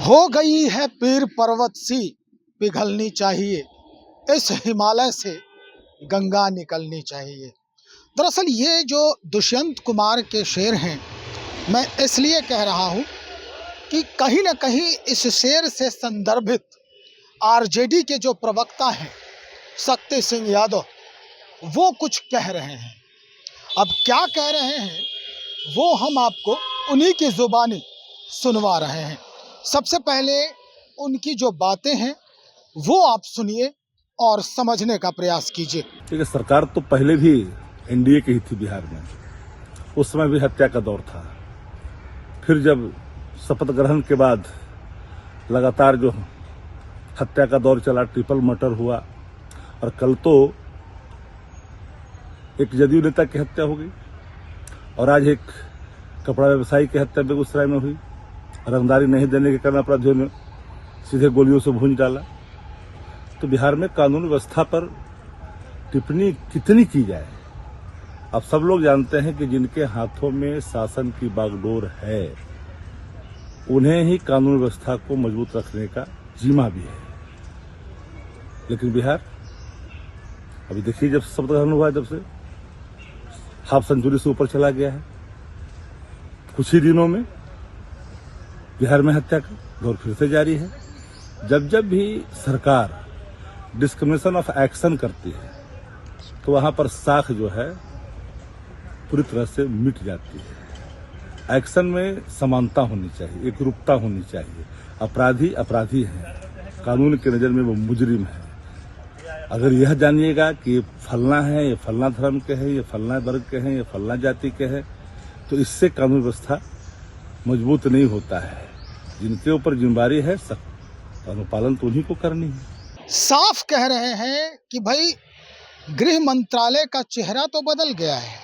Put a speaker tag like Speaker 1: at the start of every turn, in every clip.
Speaker 1: हो गई है पीर पर्वत सी पिघलनी चाहिए, इस हिमालय से गंगा निकलनी चाहिए। दरअसल ये जो दुष्यंत कुमार के शेर हैं, मैं इसलिए कह रहा हूँ कि कहीं ना कहीं इस शेर से संदर्भित आरजेडी के जो प्रवक्ता हैं शक्ति सिंह यादव, वो कुछ कह रहे हैं। अब क्या कह रहे हैं वो हम आपको उन्हीं की जुबानी सुनवा रहे हैं। सबसे पहले उनकी जो बातें हैं वो आप सुनिए और समझने का प्रयास कीजिए।
Speaker 2: देखिए, सरकार तो पहले भी एनडीए की ही थी बिहार में। उस समय भी हत्या का दौर था। फिर जब शपथ ग्रहण के बाद लगातार जो हत्या का दौर चला, ट्रिपल मर्डर हुआ, और कल तो एक जदयू नेता की हत्या हो गई और आज एक कपड़ा व्यवसायी की हत्या बेगूसराय में हुई। रंगदारी नहीं देने के कारण अपराधियों ने सीधे गोलियों से भूंज डाला। तो बिहार में कानून व्यवस्था पर टिप्पणी कितनी की जाए। अब सब लोग जानते हैं कि जिनके हाथों में शासन की बागडोर है उन्हें ही कानून व्यवस्था को मजबूत रखने का जिम्मा भी है। लेकिन बिहार अभी देखिए, जब शपथ ग्रहण हुआ जब से हाफ सेंचुरी से ऊपर चला गया है। कुछ ही दिनों में बिहार में हत्या का दौर फिर से जारी है। जब जब भी सरकार डिस्क्रिमिनेशन ऑफ एक्शन करती है तो वहां पर साख जो है पूरी तरह से मिट जाती है। एक्शन में समानता होनी चाहिए, एकरूपता होनी चाहिए। अपराधी अपराधी है, कानून की नजर में वो मुजरिम है। अगर यह जानिएगा कि ये फलना है, ये फलना धर्म के हैं, ये फलना वर्ग के हैं, ये फलना जाति के हैं, तो इससे कानून व्यवस्था मजबूत नहीं होता है। जिनके ऊपर जिम्मेदारी है कानून पालन तो उन्हीं को करनी है।
Speaker 1: साफ कह रहे हैं कि भाई गृह मंत्रालय का चेहरा तो बदल गया है,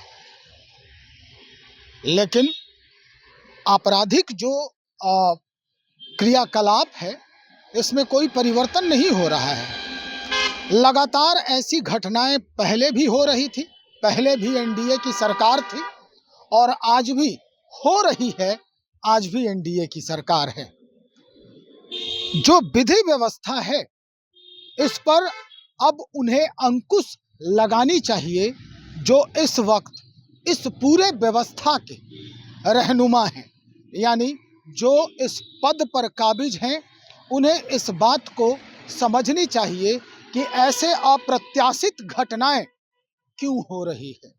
Speaker 1: लेकिन आपराधिक जो क्रियाकलाप है इसमें कोई परिवर्तन नहीं हो रहा है। लगातार ऐसी घटनाएं पहले भी हो रही थी, पहले भी एनडीए की सरकार थी और आज भी हो रही है, आज भी एनडीए की सरकार है। जो विधि व्यवस्था है इस पर अब उन्हें अंकुश लगानी चाहिए, जो इस वक्त इस पूरे व्यवस्था के रहनुमा हैं, यानी जो इस पद पर काबिज हैं। उन्हें इस बात को समझनी चाहिए कि ऐसे अप्रत्याशित घटनाएं क्यों हो रही है।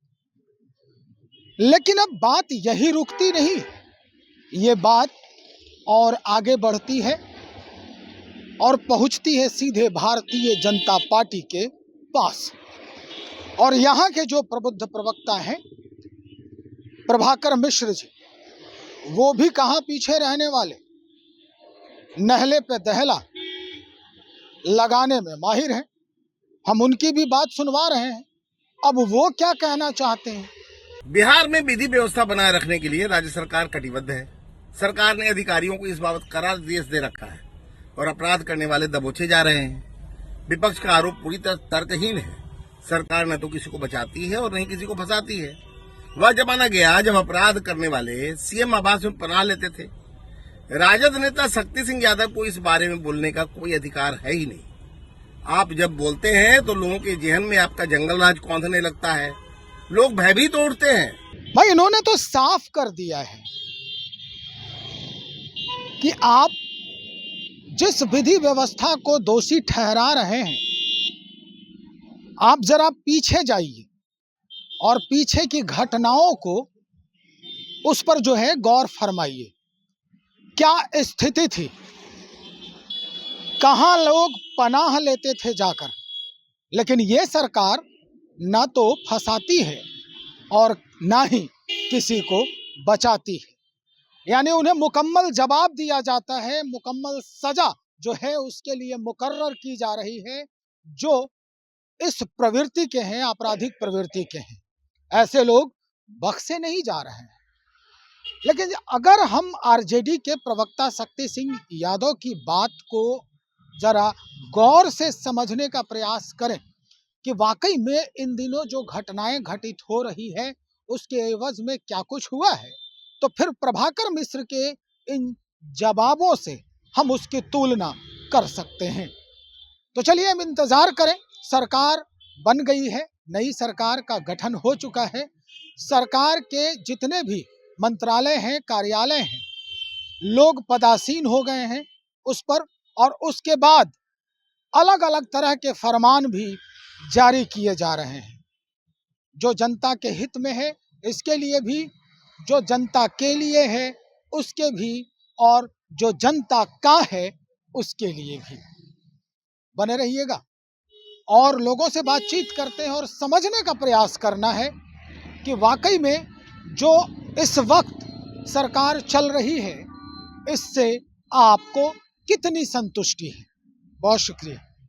Speaker 1: लेकिन अब बात यही रुकती नहीं, ये बात और आगे बढ़ती है और पहुंचती है सीधे भारतीय जनता पार्टी के पास। और यहाँ के जो प्रबुद्ध प्रवक्ता हैं प्रभाकर मिश्र जी, वो भी कहाँ पीछे रहने वाले, नहले पे दहला लगाने में माहिर हैं। हम उनकी भी बात सुनवा रहे हैं। अब वो क्या कहना चाहते हैं।
Speaker 3: बिहार में विधि व्यवस्था बनाए रखने के लिए राज्य सरकार कटिबद्ध है। सरकार ने अधिकारियों को इस बाबत करार निर्देश दे रखा है और अपराध करने वाले दबोचे जा रहे हैं। विपक्ष का आरोप पूरी तरह तर्कहीन है। सरकार न तो किसी को बचाती है और न ही किसी को फंसाती है। वह जमाना गया जब अपराध करने वाले सीएम आवास में पनाह लेते थे। राजद नेता शक्ति सिंह यादव को इस बारे में बोलने का कोई अधिकार है ही नहीं। आप जब बोलते हैं तो लोगों के जहन में आपका जंगल राज कौंधने लगता है, लोग भयभीत उठते हैं।
Speaker 1: भाई इन्होंने तो साफ कर दिया है कि आप जिस विधि व्यवस्था को दोषी ठहरा रहे हैं, आप जरा पीछे जाइए और पीछे की घटनाओं को उस पर जो है गौर फरमाइए। क्या स्थिति थी, कहां लोग पनाह लेते थे जाकर। लेकिन ये सरकार ना तो फंसाती है और ना ही किसी को बचाती है, यानी उन्हें मुकम्मल जवाब दिया जाता है, मुकम्मल सजा जो है उसके लिए मुकर्रर की जा रही है, जो इस प्रवृत्ति के हैं, आपराधिक प्रवृत्ति के हैं। ऐसे लोग बख्शे नहीं जा रहे हैं। लेकिन अगर हम आरजेडी के प्रवक्ता शक्ति सिंह यादव की बात को जरा गौर से समझने का प्रयास करें कि वाकई में इन दिनों जो घटनाएं घटित हो रही है उसके एवज में क्या कुछ हुआ है, तो फिर प्रभाकर मिश्र के इन जवाबों से हम उसकी तुलना कर सकते हैं। तो चलिए हम इंतजार करें, सरकार बन गई है, नई सरकार का गठन हो चुका है, सरकार के जितने भी मंत्रालय हैं, कार्यालय हैं, लोग पदासीन हो गए हैं उस पर, और उसके बाद अलग अलग तरह के फरमान भी जारी किए जा रहे हैं, जो जनता के हित में है इसके लिए भी, जो जनता के लिए है उसके भी, और जो जनता का है उसके लिए भी। बने रहिएगा और लोगों से बातचीत करते हैं और समझने का प्रयास करना है कि वाकई में जो इस वक्त सरकार चल रही है इससे आपको कितनी संतुष्टि है। बहुत शुक्रिया।